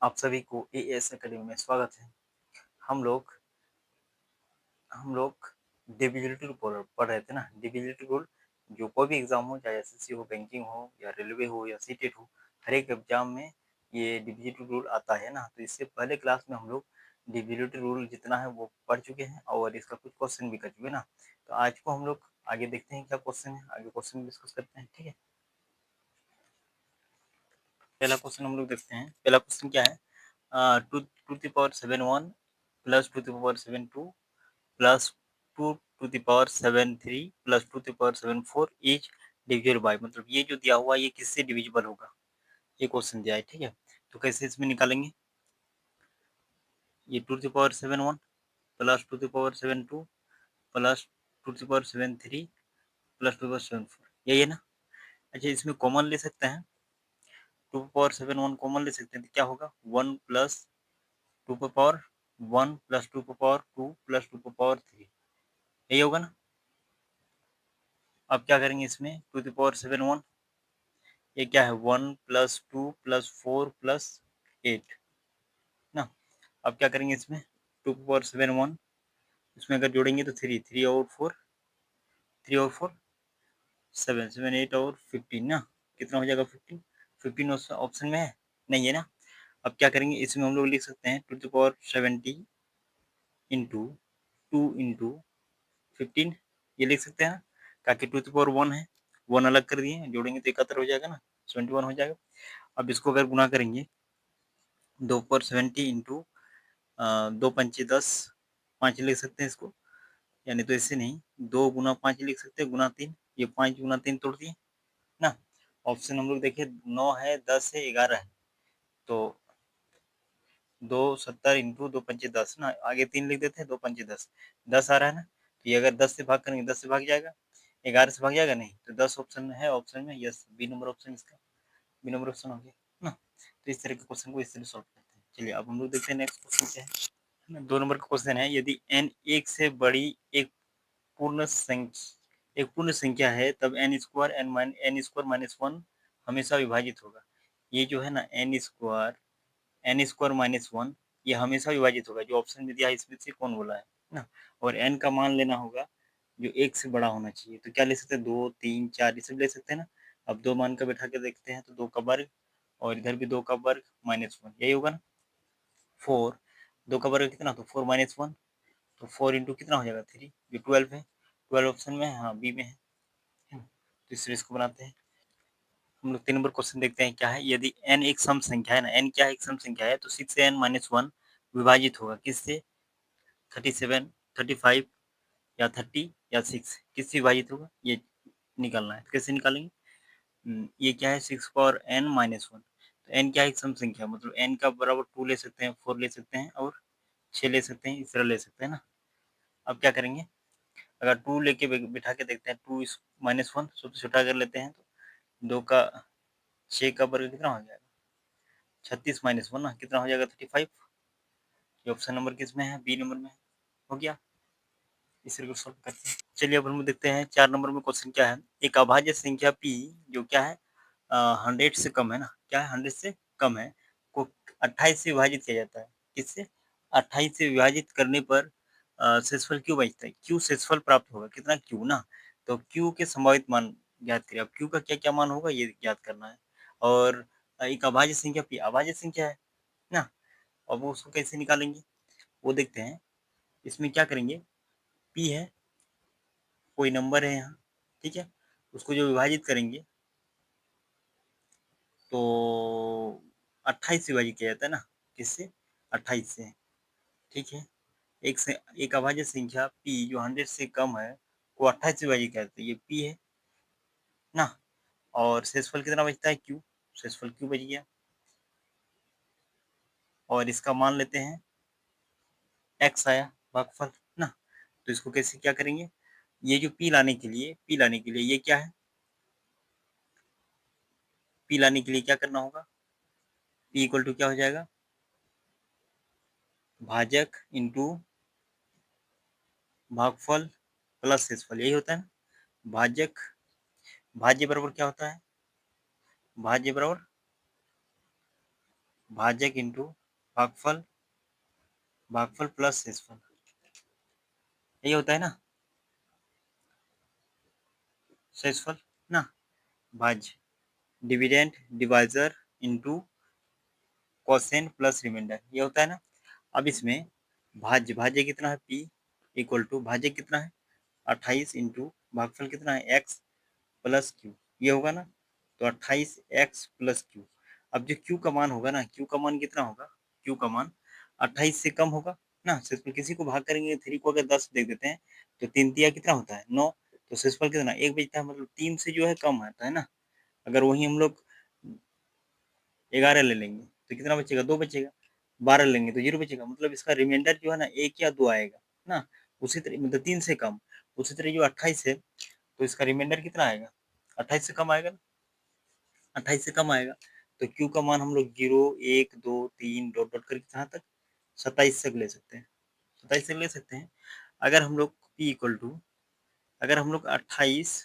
आप सभी को एएस एकेडमी में स्वागत है। हम लोग हम लोग डिविजिलिटी रूल पढ़ रहे थे ना। डिविजिलिटी रूल जो कोई भी एग्जाम हो, चाहे एसएससी हो, बैंकिंग हो या रेलवे हो या सीटेट हो, हर एक एग्जाम में ये डिविजिलिटी रूल आता है ना। तो इससे पहले क्लास में हम लोग डिविजिलिटी रूल जितना है वो पढ़ चुके हैं और इसका कुछ क्वेश्चन भी कर चुके हैं ना। तो आज को हम लोग आगे देखते हैं क्या क्वेश्चन है, आगे क्वेश्चन डिस्कस करते हैं, ठीक है। पहला क्वेश्चन हम लोग देखते हैं। पहला क्वेश्चन क्या है, two to the power 7 1 plus two the power 7 2 plus 2 to the power 7 3 plus 2 to the power 7 4 is divisible by, मतलब ये जो दिया हुआ ये किससे डिविजिबल होगा, ये क्वेश्चन दिया है, ठीक है। तो कैसे इसमें निकालेंगे, ये 2 to the power 7 1 plus 2 to the power 7 2 plus 2 to the power 7 3 plus 2 to the power 7 4, यही है ना। अच्छा, इसमें कॉमन ले सकते हैं, 2 पावर 7 1 कॉमन ले सकते हैं, तो क्या होगा 1 plus 2 power 1 plus 2 power 2 plus 2 power 3, यही होगा ना। अब क्या करेंगे इसमें, 2 टू द पावर 7 1, ये क्या है 1 प्लस 2 प्लस 4 प्लस 8 ना। अब क्या करेंगे इसमें, 2 पावर 7 1, इसमें अगर जोड़ेंगे तो 3 3 और 4 3 और 4 7 7 8 और 15 ना, कितना हो जाएगा 15, 15 ऑप्शन में है नहीं है ना। अब क्या करेंगे इसमें हम लोग लिख सकते हैं 2 टू पावर 70 इंटू 2 इंटू 15, ये लिख सकते हैं ना, ताकि 2 टू पावर 1 है, 1 अलग कर दिए, जोड़ेंगे तो 71 हो जाएगा ना, 71 हो जाएगा। अब इसको अगर गुना करेंगे 2 पावर 70 इंटू 2 पंचे 10, 5 लिख सकते हैं इसको, यानी तो इससे नहीं, 2 गुना 5 लिख सकते हैं, गुना 3, ये 5 गुना 3 तोड़ दिए ना। ऑप्शन हम लोग देखिए 9 है, 10 है, 11 है, तो 270 इंटू 2 पंचे 10 ना, आगे 3 लिख देते हैं, 2 पंचे 10, 10 आ रहा है ना। तो ये अगर 10 से भाग करेंगे 10 से भाग जाएगा, 11 से भाग जाएगा नहीं, तो 10 ऑप्शन में है, ऑप्शन में यस, बी नंबर ऑप्शन इसका बी नंबर ऑप्शन हो गया ना। तो इस तरह के क्वेश्चन को इस तरह सॉल्व करते हैं। चलिए अब हम लोग देखते हैं नेक्स्ट क्वेश्चन क्या है। 2 नंबर का क्वेश्चन है, यदि n एक से बड़ी एक पूर्ण संख्या है तब एन स्क्वायर माइनस 1 हमेशा विभाजित होगा। ये जो है ना एन स्क्वायर माइनस 1 ये हमेशा विभाजित होगा, जो ऑप्शन में दिया है इसमें से कौन बोला है ना। और एन का मान लेना होगा जो एक से बड़ा होना चाहिए, तो क्या ले सकते हैं 2 3 4 ये सब ले सकते हैं ना। अब 2 मान का बैठा के देखते हैं, तो 2 का वर्ग और इधर भी 2 का वर्ग माइनस 1, यही होगा ना। 4, 2 का वर्ग कितना, तो 4 माइनस 1, तो 4 इंटू कितना हो जाएगा 3, जो 12 है, 12 ऑप्शन में है, हाँ बी में है ना। तो इस इसको बनाते हैं। हम लोग 3 नंबर क्वेश्चन देखते हैं क्या है, यदि n एक सम संख्या है ना, n क्या है एक सम संख्या है, तो 6 से n माइनस 1 विभाजित होगा किससे, 37 35 या 30 या 6, किससे विभाजित होगा ये निकालना है। कैसे निकालेंगे, ये क्या है 6 पावर n माइनस 1, तो n क्या है एक सम संख्या, मतलब n का बराबर 2 ले सकते हैं, 4 ले सकते हैं और 6 ले सकते हैं, इस तरह ले सकते हैं ना। अब क्या करेंगे, अगर 2 लेके बिठा के देखते हैं, 2 माइनस 1 सबसे छोटा कर लेते हैं, तो 2 का 6 का वर्ग कितना हो जाएगा 36 माइनस 1 ना, कितना हो जाएगा 35, ये ऑप्शन नंबर किस में है, बी नंबर में है। हो गया, इस को सॉल्व करते हैं। चलिए अब हम देखते हैं 4 नंबर में क्वेश्चन क्या है, एक अभाज्य संख्या p जो क्या है 100 से कम है ना, क्या है 100 से कम है, को 28 से विभाजित किया जाता है, किससे 28 से विभाजित करने पर शेषफल क्यों बचता है, क्यू शेषफल प्राप्त होगा, कितना क्यू ना। तो क्यू के संभावित मान ज्ञात करिए, अब क्यू का क्या क्या मान होगा ये ज्ञात करना है। और एक अभाज्य संख्या p अभाज्य संख्या है ना, अब उसको कैसे निकालेंगे वो देखते हैं। इसमें क्या करेंगे, p है, कोई नंबर है यहाँ, ठीक है, उसको जो विभाजित करेंगे तो 28 से विभाजित किया जाता है ना, किससे 28 से, ठीक है। एक अभाज्य संख्या p जो 100 से कम है को 28 से विभाजित किया जाता है, ये p है ना। और शेषफल कितना बचता है q, शेषफल q बच गया, और इसका मान लेते हैं x आया भागफल ना। तो इसको कैसे क्या करेंगे, ये जो p लाने के लिए ये क्या है, p लाने के लिए क्या करना होगा, p इक्वल टू क्या हो जाएगा, भाजक इंटू भागफल प्लस शेषफल, यही होता है ना। भाजक भाज्य बराबर क्या होता है, भाज्य बराबर भाजक इंटू भागफल, भागफल प्लस शेषफल, यही होता है ना, शेषफल ना, भाज्य, dividend divisor into quotient plus remainder, ये होता है ना। अब इसमें भाज्य, भाज्य कितना है p इक्वल टू, भाज्य कितना है 28 इंटू भागफल कितना है x प्लस क्यू, ये होगा ना। तो 28x प्लस क्यू। अब जो q का मान होगा ना, q का मान कितना होगा, q का मान 28 से कम होगा ना। शेषफल किसी को भाग करेंगे 3 को अगर 10 देख देते हैं तो 3 तिया कितना होता है 9, तो शेषफल कितना एक बचता है, मतलब 3 से जो है कम आता है ना। अगर वही हम लोग 11 ले लेंगे तो कितना बचेगा, 2 बचेगा। 12 लेंगे तो 0 बचेगा, मतलब इसका रिमाइंडर जो है ना 1 या 2 आएगा ना। उसी तरह मतलब 3 से कम। उसी तरह जो 28 है तो इसका रिमाइंडर कितना आएगा, 28 से कम आएगा ना, 28 से कम आएगा। तो क्यू का मान हम लोग 0 1 2 3 डॉट डॉट करके कहाँ तक 27 तक ले सकते हैं, 27 तक ले सकते हैं। अगर हम लोग पी इक्वल टू, अगर हम लोग 28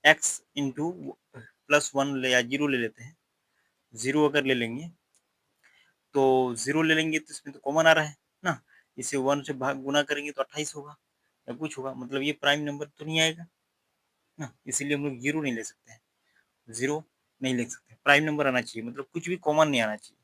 एक्स इंटू प्लस 1 ले या 0 ले लेते हैं, 0 अगर ले लेंगे तो 0 ले लेंगे तो इसमें तो कॉमन आ रहा है ना। इसे 1 से भाग गुना करेंगे तो 28 होगा या कुछ होगा, मतलब ये प्राइम नंबर तो नहीं आएगा ना, इसीलिए हम लोग 0 नहीं ले सकते हैं, 0 नहीं ले सकते, प्राइम नंबर आना चाहिए, मतलब कुछ भी कॉमन नहीं आना चाहिए।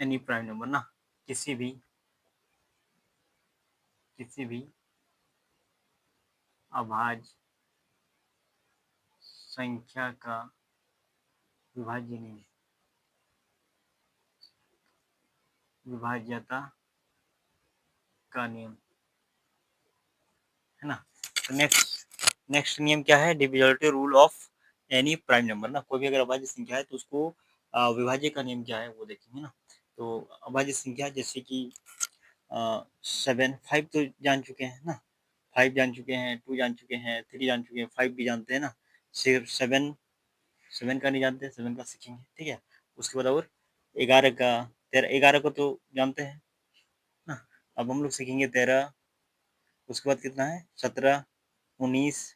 एनी प्राइम नंबर ना, किसी भी किसी भी अभाज्य संख्या का विभाज्य नहीं है, विभाज्यता का नियम है ना। तो नेक्स्ट नियम क्या है, divisibility rule of any prime number ना। कोई भी अगर अभाज्य संख्या है तो उसको विभाज्य का नियम क्या है वो देखेंगे ना। तो अभाज्य संख्या जैसे कि 7 5 तो जान चुके हैं ना, 5 जान चुके हैं, 2 जान चुके हैं, 3 जान चुके हैं, 5 भी जानते हैं ना। सिर्फ 7, 7 का नहीं जानते, 7 का सीखेंगे, ठीक है। उसके बाद और 11 का, 13, 11 को तो जानते हैं ना। अब हम लोग सीखेंगे 13, उसके बाद कितना है 17, 19,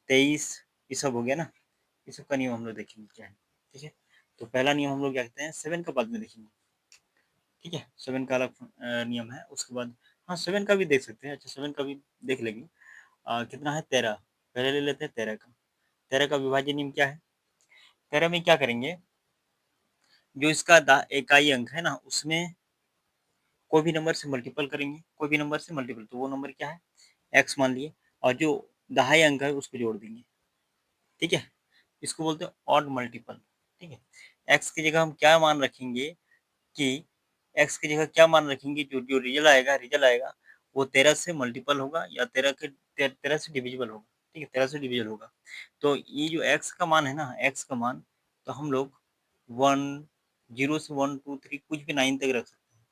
23, ये सब हो गया ना। ये सब का नियम हम लोग देखेंगे क्या है, ठीक है। तो पहला नियम हम लोग क्या कहते हैं, 7 का बाद में देखेंगे, ठीक है। 7 का अलग नियम है। उसके बाद हाँ 7 का भी देख सकते हैं, अच्छा 7 का भी देख लेंगे। कितना है 13, पहले ले लेते हैं 13 का। 13 का विभाज्य नियम क्या है, 13 में क्या करेंगे, जो इसका इकाई अंक है ना उसमें कोई भी नंबर से मल्टीपल करेंगे, कोई भी नंबर से मल्टीपल, तो वो नंबर क्या है एक्स मान लिए, और जो दहाई अंक है उसको जोड़ देंगे, ठीक है। इसको बोलते हैं ऑड मल्टीपल, ठीक है। एक्स की जगह हम क्या मान रखेंगे कि एक्स की जगह क्या मान रखेंगे, जो जो रिजल्ट आएगा वो 13 से मल्टीपल होगा या 13 से डिविजिबल होगा, ठीक है, 13 से डिविजिबल होगा। तो ये जो एक्स का मान है ना, एक्स का मान तो हम लोग 1 0 से 1 2 3 कुछ भी 9 तक रख सकते हैं,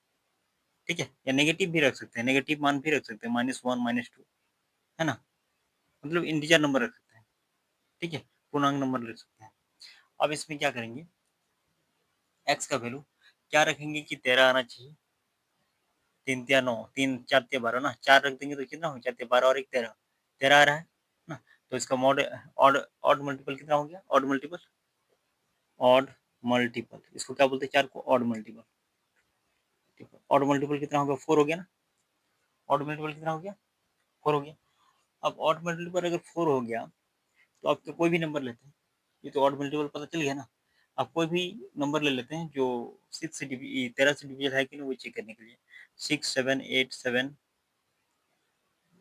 ठीक है, या नेगेटिव भी रख सकते हैं, नेगेटिव मान भी रख सकते हैं, -1 -2, है ना, मतलब इंटीजर नंबर रख सकते हैं, ठीक है, पूर्णांक नंबर रख सकते हैं। अब इसमें क्या करेंगे, एक्स का वैल्यू क्या रखेंगे कि 13 आना चाहिए, 3 तिया 9, 3 4 तिया 12 ना, 4 रख देंगे तो कितना हो, 4 तिया 12 और 1 13, 13 आ रहा है ना। तो इसका मॉड ऑड ऑड मल्टीपल कितना हो गया, ऑड मल्टीपल, ऑड मल्टीपल इसको क्या बोलते हैं, 4 को ऑड मल्टीपल, ठीक है। ऑड मल्टीपल कितना हो गया, 4 हो गया ना, ऑड मल्टीपल कितना हो गया, 4 हो गया। अब ऑड मल्टीपल अगर 4 हो गया तो आप तो कोई भी नंबर लेते हैं, ये तो ऑड मल्टीपल पता चल गया ना। आप कोई भी नंबर ले लेते हैं जो 6 से 13 से डिविजन है कि नहीं वो चेक करने के लिए, 6 7 8 7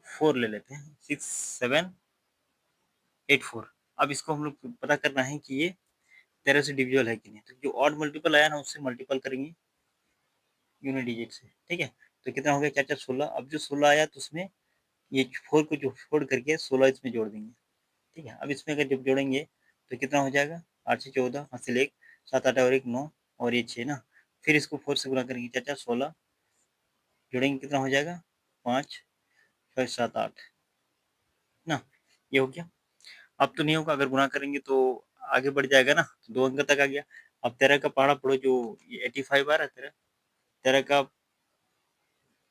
4 ले लेते हैं, 6 7 8 4। अब इसको हम लोग पता करना है कि ये 13 से डिविजिबल है कि नहीं, तो जो ऑड मल्टीपल आया ना उससे मल्टीपल करेंगे यूनिट डिजिट से, ठीक है। तो कितना हो गया 4 4 16, अब जो 16 आया तो उसमें ये 4 को जो छोड़ करके 16 इसमें जोड़ देंगे, ठीक है। अब इसमें अगर जब जोड़ेंगे तो कितना हो जाएगा, 8 से 14, हासिल 1, 7 8 और 1 9 और ये 6 ना। फिर इसको 4 से गुणा करेंगे, 4 4 16, जोड़ेंगे कितना हो जाएगा 5 6 7 8 ना, ये हो गया। अब तो नहीं होगा, अगर गुणा करेंगे तो आगे बढ़ जाएगा ना, तो 2 अंक तक आ गया। अब 13 का पहाड़ा पढ़ो, जो 85 आ रहा है तेरा, 13 का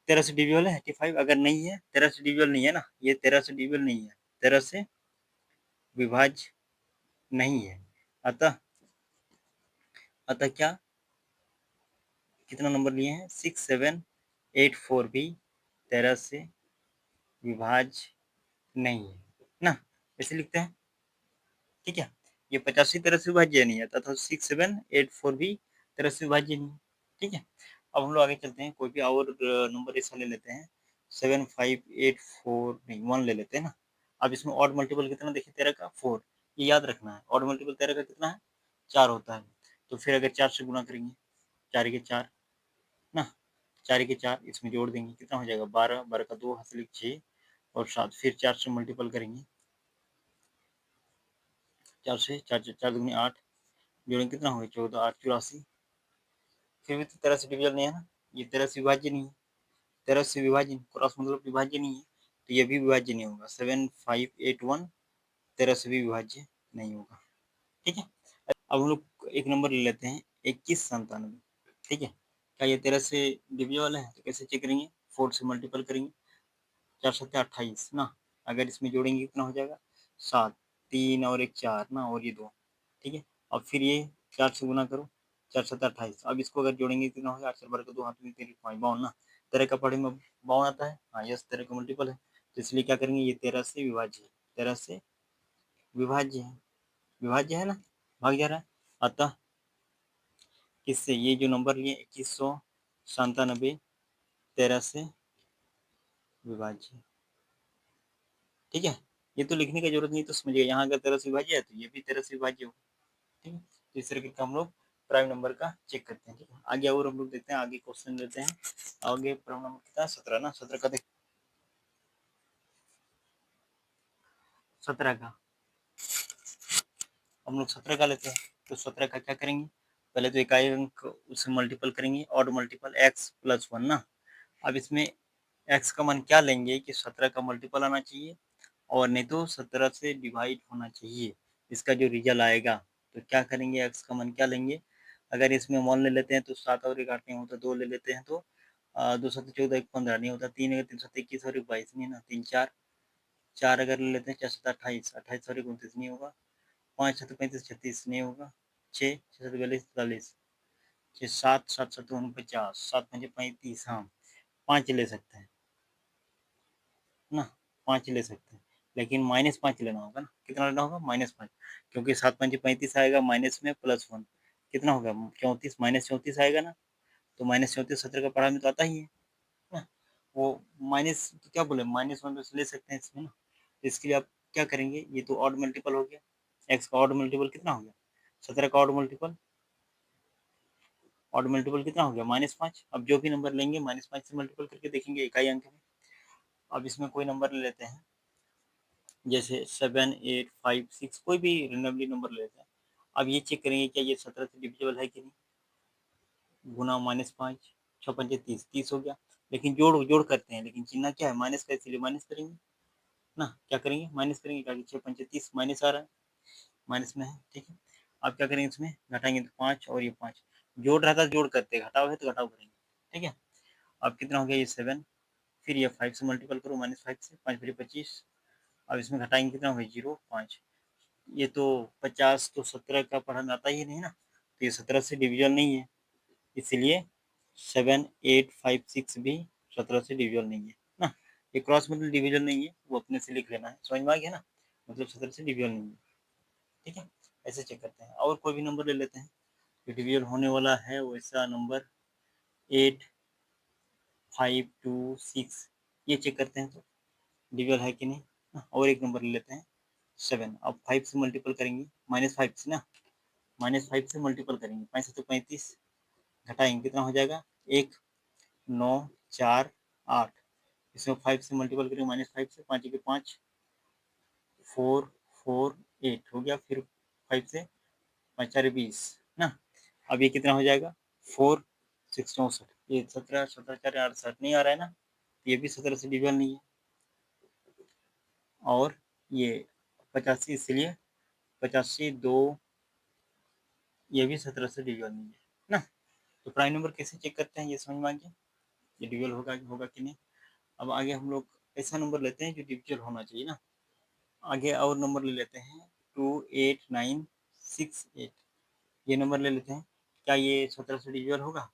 13 से डिविजल है 85, अगर नहीं है 13 से डिविजल नहीं है ना, ये 13 से डिविजल नहीं है, 13 से विभाज्य नहीं है। अतः अतः क्या, कितना नंबर लिए हैं, 6784 भी 13 से विभाज्य नहीं है ना, ऐसे लिखते हैं। ठीक है, ये 85 13 से विभाज्य नहीं है तथा 6784 भी 13 से विभाज्य नहीं है। ठीक है, अब हम लोग आगे चलते हैं, कोई भी और नंबर ऐसा ले लेते हैं, 7584 नहीं 1 ले लेते हैं ना। अब इसमें ऑड मल्टीपल कितना देखिए, 13 का 4, ये याद रखना है, ऑड मल्टीपल 13 का कितना है, 4 होता है। तो फिर अगर 4 से गुणा करेंगे, 4 के 4 ना, 4 के 4 इसमें जोड़ देंगे, कितना हो जाएगा 12, 12 का 2 हाथ लिख 6 और 7, फिर 4 से मल्टीपल करेंगे, 4 से 4 4 दूनी 8, जोड़ेंगे कितना होगा 14, 8 84, फिर भी तो 13 से डिविजल नहीं है ना, ये 13 से विभाज्य नहीं है, 13 से विभाज्य क्रॉस मतलब विभाज्य नहीं है, तो ये भी विभाज्य नहीं होगा, 7581 13 से भी विभाज्य नहीं होगा। ठीक है, अब हम लोग एक नंबर ले लेते हैं 2197। ठीक है, क्या ये 13 से डिविजल है, तो कैसे चेक करेंगे, 4 से मल्टीपल करेंगे, 4 7 28 ना, अगर इसमें जोड़ेंगे कितना हो जाएगा 7, 3 और 1 4 ना, और ये 2। ठीक है, अब फिर ये 4 से गुना करो, 4 7 28, अब इसको अगर जोड़ेंगे कितना होगा, 8 4 12 का 2 हाथ में 3 5 52 ना, 13 का पढ़े में 52 आता है, हाँ यस 13 का मल्टीपल है, तो इसलिए क्या करेंगे, ये 13 से विभाज्य है, 13 से विभाज्य है, विभाज्य है ना, भाग जा रहा है। अतः किससे, ये जो नंबर लिए 2197 13 से विभाज्य। ठीक है, ये तो लिखने की जरूरत नहीं, तो समझिए यहाँ अगर 13 से विभाज्य है तो ये भी 13 से विभाज्य होगा। ठीक है, तो इस तरीके का हम लोग प्राइम नंबर का चेक करते हैं। ठीक है, आगे और हम लोग देखते हैं, आगे क्वेश्चन लेते हैं, आगे प्राइम नंबर कितना है 17 ना, 17 का देख, 17 का हम लोग 17 का लेते हैं, तो 17 का क्या करेंगे, पहले तो इकाई अंक उससे मल्टीपल करेंगे, ऑड मल्टीपल x प्लस 1 ना। अब इसमें x का मान क्या लेंगे कि 17 का मल्टीपल आना चाहिए और नहीं तो 17 से डिवाइड होना चाहिए, इसका जो रिजल्ट आएगा। तो क्या करेंगे, x का मान क्या लेंगे, अगर इसमें 1 ले लेते हैं तो 7 और 1 8 नहीं होता, 2 ले लेते हैं तो 2 7 14 1 15 नहीं होता, 3 अगर 3 7 21 और 1 22 नहीं ना, 3 4, 4 अगर ले लेते हैं 4 7 28, 28 और 1 29 नहीं होगा, 5 7 35 36 नहीं होगा, 6 6 7 42 43, 6 7 7 7 49, 7 5 35, हाँ 5 ले सकते हैं ना, 5 ले सकते हैं, लेकिन -5 लेना होगा ना, कितना लेना होगा -5, क्योंकि 7 5 35 आएगा, माइनस में प्लस 1 कितना होगा 34, -34 आएगा ना, तो -34 17 का पढ़ा में तो आता ही है ना, वो माइनस तो क्या बोले -1 ले सकते हैं इसमें ना, तो इसके लिए आप क्या करेंगे, ये तो ऑड मल्टीपल हो गया, एक्स का ऑड मल्टीपल कितना हो गया, 17 का ऑड मल्टीपल कितना हो गया -5, अब जो भी नंबर लेंगे -5 से मल्टीपल करके देखेंगे इकाई अंक में। अब इसमें कोई नंबर ले लेते हैं, जैसे 7 8 5 6, कोई भी रेंडमली नंबर ले लेते हैं। अब ये चेक करेंगे क्या ये 17 से डिविजिबल है कि नहीं, गुना -5, 6 पंजे 30, 30 हो गया, लेकिन जोड़ जोड़ करते हैं, लेकिन चिन्ह क्या है माइनस का, इसलिए माइनस करेंगे ना, क्या करेंगे माइनस करेंगे, क्या 6 पंजे 30 माइनस आ रहा है, माइनस में है। ठीक है, अब क्या करेंगे, इसमें घटाएंगे तो 5 और ये 5, जोड़ रहा था जोड़ करते, घटाव है तो घटाव करेंगे। ठीक है, अब कितना हो गया ये 7, फिर ये 5 से मल्टीपल करो, -5 से 5 बजे 25, अब इसमें घटाएंगे कितना हो गया 0 5, ये तो 50 तो 17 का पढ़ा में आता ही नहीं ना, तो ये 17 से डिविजल नहीं है, इसलिए 7 8 5 6 भी 17 से डिविजल नहीं है ना, ये क्रॉस मतलब डिविजल नहीं है, वो अपने से लिख लेना है, समझ में आ गया ना, मतलब 17 से डिविजल नहीं है। ठीक है, ऐसे चेक करते हैं, और कोई भी नंबर ले लेते हैं जो डिविजल होने वाला है, वैसा नंबर 8 5 2 6, ये चेक करते हैं तो डिविजल है कि नहीं ना? और एक नंबर ले लेते हैं 7, अब 5 से मल्टीपल करेंगे, -5 से ना, -5 से मल्टीपल करेंगे, 5 7 35, घटाएंगे कितना हो जाएगा 1 9 4 8, इसमें 5 से मल्टीपल करेंगे -5 से, 5 के 5 4 4 8 हो गया, फिर 5 से 5 4 20 ना, अब ये कितना हो जाएगा 4 6 64, ये 17 17 4 68 नहीं आ रहा है ना, ये भी 17 से डिविजल नहीं है, और ये 85, इसलिए 85 2 ये भी 17 से डिविजल नहीं है ना। तो प्राइम नंबर कैसे चेक करते हैं, ये समझ में आ गया, ये डिविजल होगा कि नहीं। अब आगे हम लोग ऐसा नंबर लेते हैं जो डिविजल होना चाहिए ना। आगे और नंबर ले लेते हैं 28968, ये नंबर ले लेते हैं। क्या ये 17 से डिविजल होगा,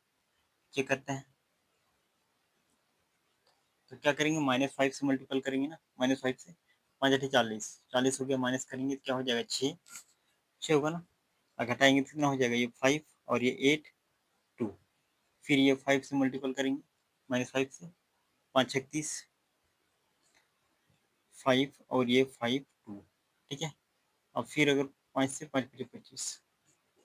चेक करते हैं। तो क्या करेंगे, -5 से मल्टीपल करेंगे ना, -5 से 5 8 40, 40 हो गया, माइनस करेंगे तो क्या हो जाएगा, 6 6 होगा ना। और घटाएंगे तो कितना हो जाएगा, ये 5 और ये 8 2। फिर ये 5 से मल्टीपल करेंगे, -5 से 5 36, 5 और ये 5 2, ठीक है। अब फिर अगर 5 से 5 5 25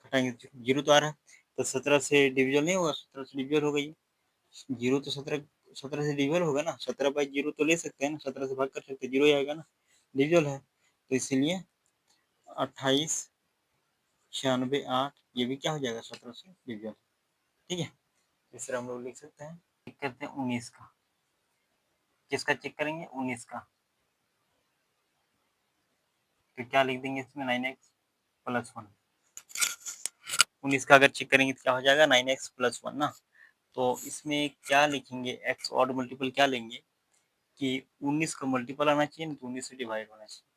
घटाएंगे तो जीरो तो आ रहा है, तो 17 से डिविजल नहीं होगा, 17 से डिविजल होगा ये। जीरो तो 17 से डिविजल होगा ना, 17 बाई जीरो तो ले सकते हैं ना, 17 से भाग कर सकते हैं, जीरो ही आएगा ना, डिविजल है। तो इसीलिए 28 96 8, ये भी क्या हो जाएगा, 17 से डिविजल, ठीक है। इस तरह हम लोग लिख सकते हैं। चेक करते हैं 19 का, किसका चेक करेंगे, 19 का। तो क्या लिख देंगे इसमें, 9x+1। 19 का अगर चेक करेंगे तो क्या हो जाएगा, 9x+1 ना। तो इसमें क्या लिखेंगे, एक्स ऑड मल्टीपल क्या लेंगे कि 19 का मल्टीपल आना चाहिए, तो 19 से डिवाइड होना चाहिए,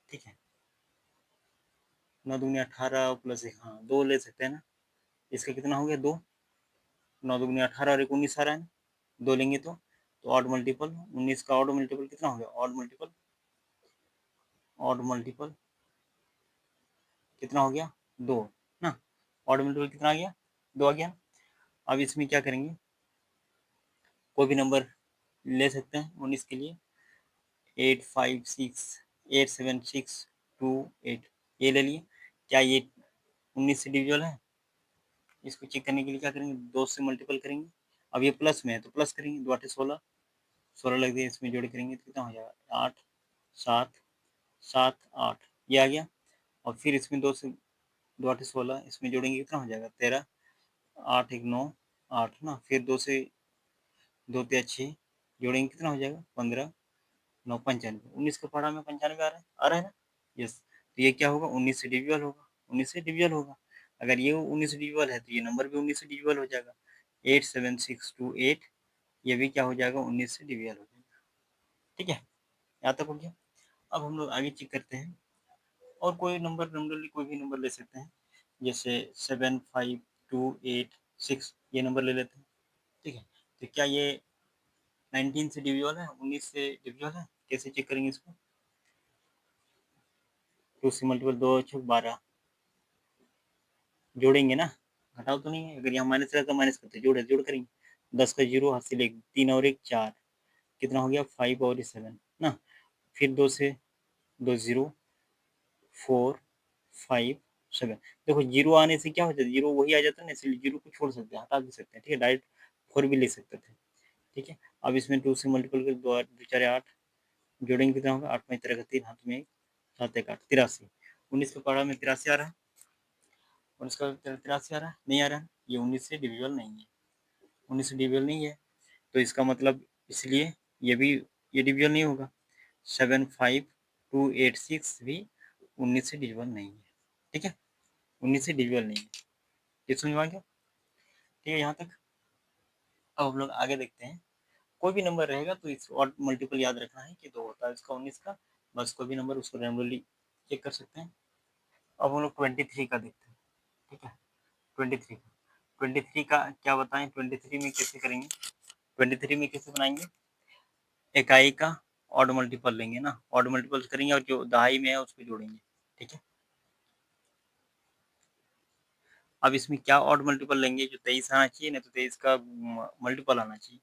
ठीक है। 9 दूनी 18 प्लस 1, हाँ 2 ले सकते हैं ना। इसका कितना हो गया, 2, 9 दूनी 18 और 1 19 आ रहा है ना, 2 लेंगे तो ऑड मल्टीपल 19 का ऑड मल्टीपल कितना हो गया, ऑड मल्टीपल कितना हो गया, 2 ना। ऑड मल्टीपल कितना आ गया, 2 आ गया। अब इसमें क्या करेंगे, कोई भी नंबर ले सकते हैं 19 के लिए, 856 876 2 8, ये ले लिए। क्या ये 19 से डिविजल है, इसको चेक करने के लिए क्या करेंगे, 2 से मल्टीपल करेंगे। अब ये प्लस में है तो प्लस करेंगे, 2 8 16, 16 लग दिया, इसमें जोड़ करेंगे तो कितना हो जाएगा, 8 7 7 8, ये आ गया। और फिर इसमें 2 से 2 8 16, इसमें जोड़ेंगे कितना हो जाएगा, 13, 8 1 9 8 ना। फिर 2 से 2 3 6 जोड़ेंगे कितना हो जाएगा, 15 9 95, 19 का पढ़ा में 95 आ रहा है ना, यस। तो ये क्या होगा, 19 से डिविजल होगा, 19 से डिविजल होगा। अगर ये 19 से डिविजल है तो ये नंबर भी 19 से डिविजल हो जाएगा, 87628, ये भी क्या हो जाएगा, 19 से डिविजल हो जाएगा, ठीक है। यहाँ तक हो गया। अब हम लोग आगे चेक करते हैं, और कोई नंबर नंबरली कोई भी नंबर ले सकते हैं, जैसे 75286, ये नंबर ले लेते हैं, ठीक है। तो क्या ये 19 से डिविजल है, 19 से डिविजल है, कैसे चेक करेंगे इसको, 2 से मल्टीपल 2 6 12, जोड़ेंगे ना, घटाओ तो नहीं है। अगर यहाँ माइनस रहता माइनस करते, जोड़ करेंगे, 10 का जीरो हाथ से ले, 3 और 1 4, कितना हो गया, 5 और 7 ना। फिर 2 से 2 0 4 5 7, देखो जीरो आने से क्या हो जाता है, जीरो वही आ जाता है ना, इसलिए जीरो को छोड़ सकते हैं, हटा भी सकते हैं, ठीक है। डायरेक्ट 4 भी ले सकते थे, ठीक है। अब इसमें 2 से मल्टीपल कर, 2 2 4 8, जोड़ेंगे कितना होगा, 8 5 13 का 3, हाथ में 1 7 1 8 83, 19 का पढ़ा में 83 आ रहा है, और इसका 83 आ रहा है, नहीं आ रहा है, ये 19 से डिविजल नहीं है, 19 से डिविजल नहीं है। तो इसका मतलब, इसलिए ये भी, ये डिविजल नहीं होगा। 75286 भी 19 से डिविजल नहीं है, ठीक है, 19 से डिविजल नहीं है, ये समझ में आ गया, ठीक है यहाँ तक। अब हम लोग आगे देखते हैं, कोई भी नंबर रहेगा तो इस और मल्टीपल याद रखना है कि 2 होता है इसका 19 का, बस कोई भी नंबर उसको रैंडमली चेक कर सकते हैं। अब हम लोग 23 का देखते हैं, ठीक है। 23 का, 23 का क्या बताएं, 23 में कैसे करेंगे, 23 में कैसे बनाएंगे, इकाई का ऑड मल्टीपल लेंगे ना, ऑड मल्टीपल करेंगे और जो दहाई में है उसको जोड़ेंगे, ठीक है। अब इसमें क्या ऑड मल्टीपल लेंगे, जो 23 आना चाहिए ना, तो 23 का मल्टीपल आना चाहिए।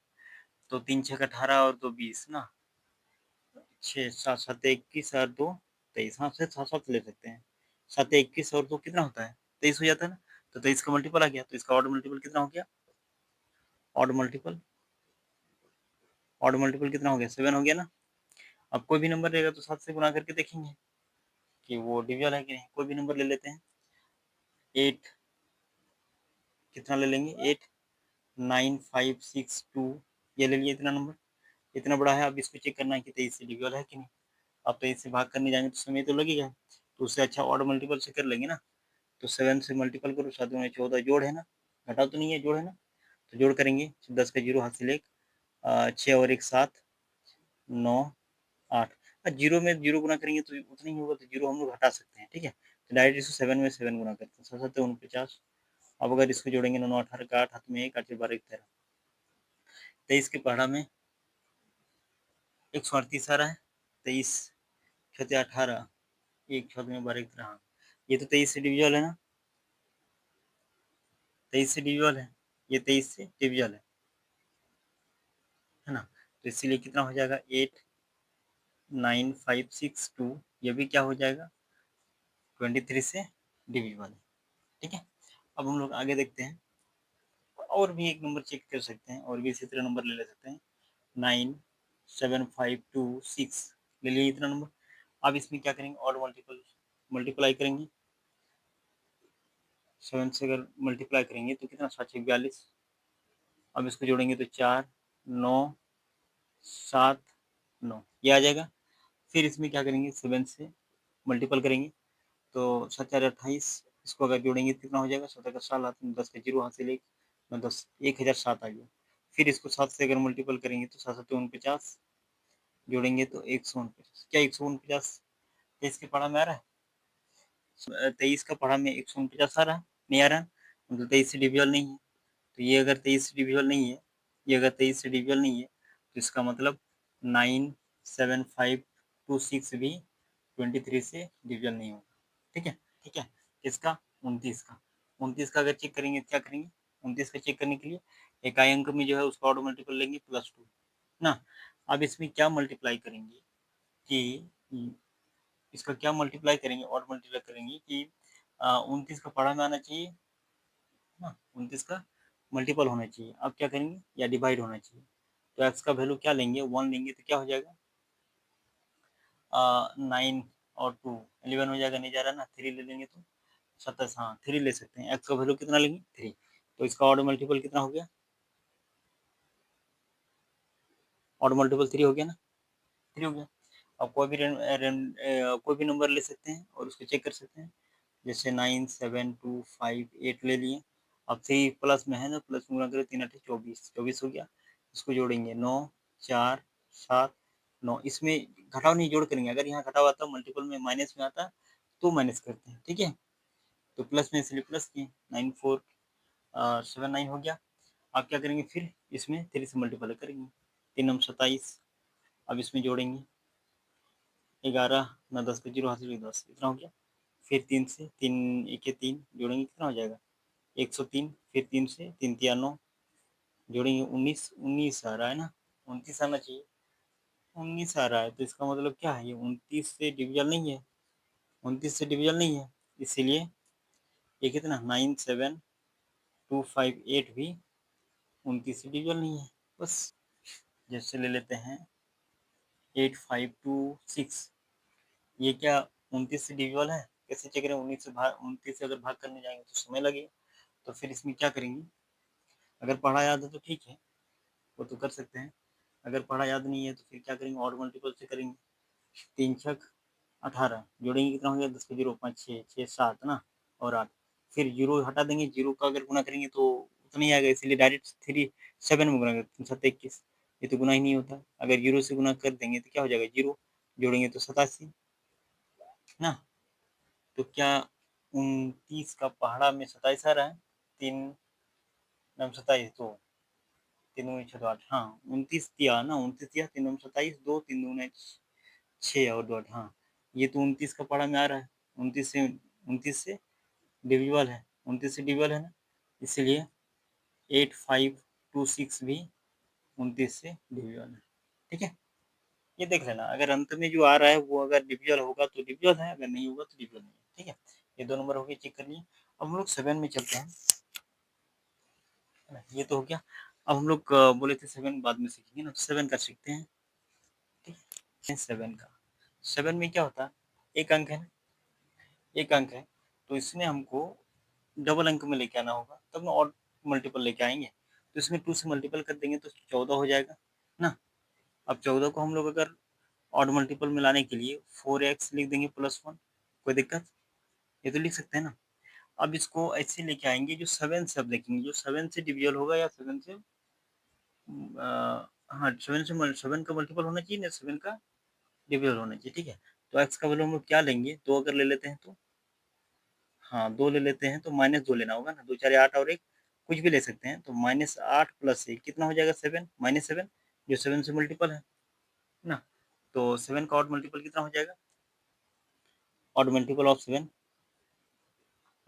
तो 3 6 18 और 2 20 ना, 6 7 7 21 और 2 23, हाँ 7 7 ले सकते हैं। 7 21 और 2 कितना होता है, 23 हो जाता है ना। तो 23 का मल्टीपल आ गया, तो इसका ऑड मल्टीपल कितना हो गया, ऑड मल्टीपल, ऑड मल्टीपल कितना हो गया, 7 हो गया ना। अब कोई भी नंबर रहेगा तो 7 से गुना करके देखेंगे कि वो डिविजल है कि नहीं। कोई भी नंबर ले लेते हैं, 8, कितना ले लेंगे, 8 9 5 6 2, ये ले लिए इतना नंबर, इतना बड़ा है। अब इसको चेक करना है कि 23 से डिविजल है कि नहीं। अब 23 से भाग करने जाएंगे तो समय तो लगेगा, तो उससे अच्छा ऑड मल्टीपल से कर लेंगे ना। तो 7 से मल्टीपल करो, 7 दूनी 14, जोड़ है ना, घटाव तो नहीं है, जोड़ है ना, तो जोड़ करेंगे 10 का 0 हासिल 1, 6 और 1 7, 9 8। जीरो में जीरो गुना करेंगे तो उतना ही होगा, तो जीरो हम लोग हटा सकते हैं, ठीक है। तो डायरेक्ट इसको 7 में 7 गुना करते हैं, 7 7 49। अब अगर इसको जोड़ेंगे 9 9 18 का 8, हाथ में 1, 8 12 13, 23 के पहाड़ा में 138 आ रहा है, 23 छते 18, 1 छत में 12 13, हाँ ये तो 23 से डिविजल है ना, 23 से डिविजल है, ये 23 से डिविजल है ना। तो इसीलिए कितना हो जाएगा 8 9 5 6 2, ये भी क्या हो जाएगा 23 से डिविजल, ठीक है। अब हम लोग आगे देखते हैं, और भी एक नंबर चेक कर सकते हैं, और भी इसी तरह नंबर ले सकते हैं, 9 7 5 2 6 ले लिए इतना नंबर। अब इसमें क्या करेंगे, और मल्टीप्लाई करेंगे, 7 से अगर मल्टीप्लाई करेंगे तो कितना 7 6 42। अब इसको जोड़ेंगे तो 4 9 7 9, ये आ जाएगा। फिर इसमें क्या करेंगे, 7 से मल्टीपल करेंगे तो 7 4 28, इसको अगर जोड़ेंगे तो कितना हो जाएगा, 7 का 7 हाथ में 10 का 0 हासिल 1, 10 1007 आ गया। फिर इसको 7 से अगर मल्टीपल करेंगे तो 7 7 49, जोड़ेंगे तो 149, क्या 149 23 के पढ़ा में आ रहा है, 23 का पढ़ा में 149 आ रहा है, नहीं आ रहा है, मतलब 23 से डिविजल नहीं है। तो ये अगर 23 से डिविजल नहीं है, ये अगर 23 से डिविजल नहीं है, तो इसका मतलब 9 7 5 2 6 भी 23 से डिविजल नहीं होगा, ठीक है। ठीक है, किसका 29 का, 29 का अगर चेक करेंगे क्या करेंगे, 29 का चेक करने के लिए इकाई अंक में जो है उसका ऑड मल्टीपल लेंगे +2 ना। अब इसमें क्या मल्टीप्लाई करेंगे कि इसका क्या मल्टीप्लाई करेंगे, और मल्टीप्लाई करेंगे कि 29 का पढ़ा में आना चाहिए ना, 29 का मल्टीपल होना चाहिए। अब क्या करेंगे, या डिवाइड होना चाहिए, तो एक्स का वैल्यू क्या लेंगे, 1 लेंगे तो क्या हो जाएगा, 9 और 2 11 हो जाएगा, नहीं जा रहा ना, 3 ले लेंगे तो 27, हाँ 3 ले सकते हैं, एक्स का वैल्यू कितना लेंगे 3, तो इसका ऑड मल्टीपल कितना हो गया, ऑड मल्टीपल 3 हो गया ना, 3 हो गया। अब कोई भी नंबर ले सकते हैं और उसको चेक कर सकते हैं, जैसे 9 7 2 5 8 ले लिए। अब 3 प्लस में है ना, प्लस में गुणा करें 3 8 24, 24 हो गया। इसको जोड़ेंगे 9 4 7 9, इसमें घटाव नहीं जोड़ करेंगे, अगर यहाँ घटाव आता मल्टीपल में माइनस में आता तो माइनस करते हैं, ठीक है। तो प्लस में इसलिए प्लस किए, 9 4 7 9 हो गया। अब क्या करेंगे, फिर इसमें 3 से मल्टीपल करेंगे, 3 9 27। अब इसमें जोड़ेंगे 11 ना 10 का 0 हासिल 10, इतना हो गया। फिर 3 से 3 1 3 जोड़ेंगे कितना हो जाएगा 103, फिर 3 से 3 3 9 जोड़ेंगे 19, 19 आ रहा है ना, 29 आना चाहिए, 19 आ रहा है, तो इसका मतलब क्या है, ये 29 से डिविजल नहीं है, 29 से डिविजल नहीं है, इसीलिए ये कितना 9 7 2 5 8 भी 29 से डिविजल नहीं है। बस, जैसे ले लेते हैं 8 5 2 6, ये क्या 29 से डिविजल है, कैसे चेक करें, 29 से अगर भाग करने जाएंगे तो समय लगेगा। तो फिर इसमें क्या करेंगे, अगर पढ़ा याद है तो ठीक है, वो तो कर सकते हैं, अगर पढ़ा याद नहीं है तो फिर क्या करेंगे, ऑड मल्टीपल से करेंगे, 3 छक 18, जोड़ेंगे कितना हो गया 10 का 0 5 6 6 7 ना, और 8, फिर जीरो हटा देंगे, जीरो का अगर गुना करेंगे तो उतना ही आएगा, इसलिए डायरेक्ट 3 7 में गुना करते हैं, 7 21, ये तो गुना ही नहीं होता, अगर जीरो से गुना कर देंगे तो क्या हो जाएगा, जीरो जोड़ेंगे तो 87 ना। तो क्या 29 का पहाड़ा में 27 आ रहा है, 3 नम 27, तो 3 दूनी 6 8, हाँ 29 दिया ना, 29 दिया, 3 नम 27, 2 3 दूने 6 और 2 8, हाँ ये तो 29 का पहाड़ा में आ रहा है, 29 से डिविजिबल है, 29 से डिविजिबल है ना, इसलिए 8526 भी 29 से डिविजिबल है, ठीक है। ये देख लेना, अगर अंत में जो आ रहा है वो अगर डिविजिबल होगा तो डिविजिबल है, अगर नहीं होगा तो डिविजिबल नहीं है, ठीक है। ये 2 नंबर हो गए, चेक कर लिए। अब हम लोग 7 में चलते हैं, ये तो हो गया। अब हम लोग बोले थे 7 बाद में सीखेंगे ना, तो 7 का सीखते हैं, ठीक है। 7 का, 7 में क्या होता है, एक अंक है ना, एक अंक है, तो इसमें हमको डबल अंक में लेके आना होगा, तब ना और मल्टीपल लेके आएंगे, तो इसमें 2 से मल्टीपल कर देंगे तो 14 हो जाएगा ना। अब 14 को हम लोग अगर ऑड मल्टीपल में लाने के लिए 4x लिख देंगे +1, कोई दिक्कत, ये तो लिख सकते हैं ना। अब इसको ऐसे लेके आएँगे जो 7 से अब देखेंगे, जो 7 से डिविज़िबल होगा या 7 से हाँ, 7 का मल्टीपल होना चाहिए ना 7 का डिविज़िबल होना चाहिए, ठीक है? तो x का वैल्यू हम लोग क्या लेंगे? 2 अगर ले लेते हैं तो? हाँ, 2 ले लेते हैं तो -2 लेना होगा ना, 2 4 8 और 1 कुछ भी ले सकते हैं, तो -8 प्लस 1 कितना हो जाएगा 7 -7 जो 7 से मल्टीपल है ना? तो 7 का ऑड मल्टीपल कितना हो जाएगा? Odd multiple of 7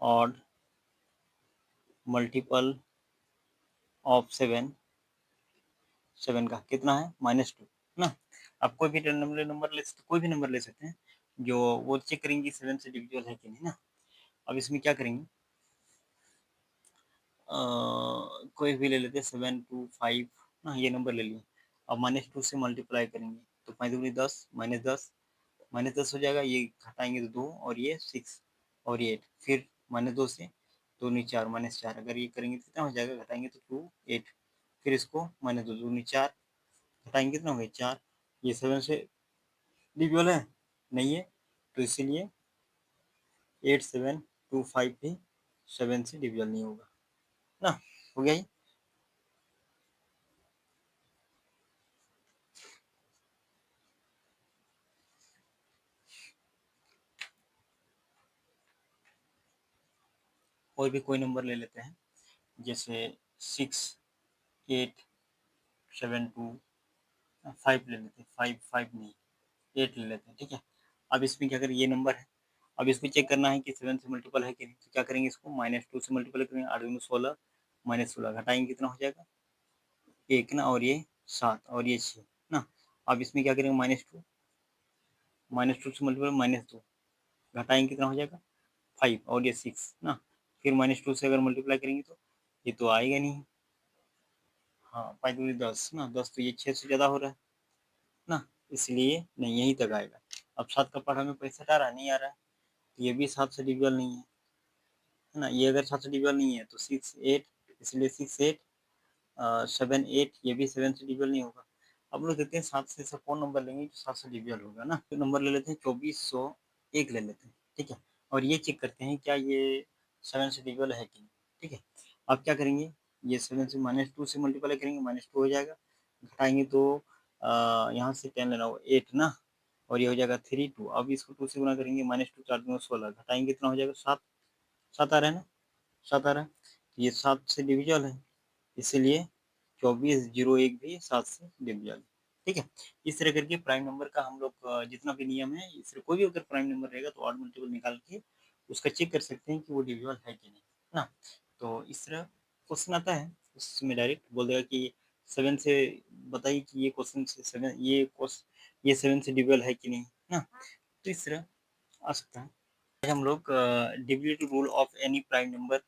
odd multiple of 7 का कितना है? -2 ना? आप कोई भी रैंडमली नंबर ले सकते कोई भी नंबर ले सकते हैं, जो वो चेक करेंगे 7 से डिविज़िबल है कि नहीं ना? अब इसमें क्या करेंगे अ, कोई भी ले लेते हैं 7, 2, 5 ना ये नंबर ले लिए। अब -2 से मल्टीप्लाई करेंगे तो 5 दूनी 10 -10 -10 हो जाएगा, ये घटाएँगे तो 2 और ये 6 और ये 8 फिर -2 से 2 दूनी 4 -4 अगर ये करेंगे तो कितना हो जाएगा घटाएँगे तो 2 8 फिर इसको -2 दूनी 4 घटाएँगे कितना हो गया 4 ये 7 से डिविज़िबल है? नहीं है, तो इसीलिए 8 7 2 5 भी 7 से डिविज़िबल नहीं होगा, ना? हो गया ये? और भी कोई नंबर ले लेते हैं, जैसे 6 8 7 2 5 ले लेते हैं, 5 5 नहीं 8 ले लेते हैं, ठीक है? अब इसमें क्या करें ये नंबर है, अब इसको चेक करना है कि 7 से मल्टीपल है कि नहीं, तो क्या करेंगे इसको -2 से मल्टीपल करेंगे 8 दूनी 16 -16 घटाएँगे कितना हो जाएगा? 1 ना और ये 7 और ये 6 ना? अब इसमें क्या करेंगे -2 से मल्टीपल -2 घटाएँगे कितना हो जाएगा? 5 और ये 6 ना? फिर -2 से अगर मल्टीप्लाई करेंगे तो ये तो आएगा नहीं। हाँ, 5 दूनी 10 ना 10 तो ये 6 से ज़्यादा हो रहा है ना? इसलिए नहीं यहीं तक आएगा। अब 7 का पार्ट हमें पैसे हटा रहा है, नहीं आ रहा है। तो ये भी 7 से डिविज़िबल नहीं है ना? ये अगर 7 से डिविज़िबल नहीं है तो 6 8 इसलिए 6 8 7 8 ये भी 7 से डिविज़िबल नहीं होगा। अब हम लोग देखते हैं 7 से ऐसा कौन नंबर लेंगे जो 7 से डिविज़िबल होगा ना? तो नंबर ले लेते हैं 2401 ले लेते हैं, ठीक है? और ये चेक करते हैं क्या ये 7 से डिविज़िबल है कि नहीं, ठीक है? अब क्या करेंगे, ये 7 से -2 से मल्टीप्लाई करेंगे -2 हो जाएगा, घटाएँगे तो यहाँ से 10 लेना होगा 8 ना और ये हो जाएगा 3 2 अब इसको 2 से गुणा करेंगे -2 4 दूनी 16 घटाएँगे कितना हो जाएगा 7 7 आ रहा है ना? 7 आ रहा है। तो ये 7 से डिविज़िबल है, इसीलिए 2401 भी 7 से डिविज़िबल है, ठीक है? इस तरह करके प्राइम नंबर का हम लोग जितना भी नियम है, इस कोई भी अगर प्राइम नंबर रहेगा तो ऑड मल्टीपल निकाल के उसका चेक कर सकते हैं कि वो डिविज़िबल है कि नहीं, है ना? तो इस तरह क्वेश्चन आता है, उसमें डायरेक्ट बोल देगा कि 7 से बताइए कि ये क्वेश्चन से 7 ये 7 से डिविज़िबल है कि नहीं, है ना? तो इस तरह आ सकता है। आज हम लोग divisibility rule of any prime number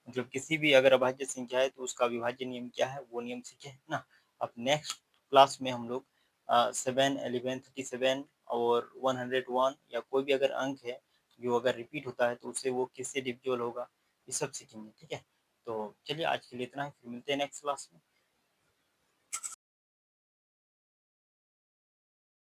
मतलब किसी भी अगर अभाज्य संख्या है तो उसका अविभाज्य नियम क्या है वो नियम सीखे है ना। अब नेक्स्ट क्लास में हम लोग 7 11 37 और 101 या कोई भी अगर अंक है जो अगर रिपीट होता है तो उससे वो किससे डिविजिबल होगा ये सब सीखेंगे ठीक है। तो चलिए आज के लिए इतना ही फिर मिलते हैं नेक्स्ट क्लास में।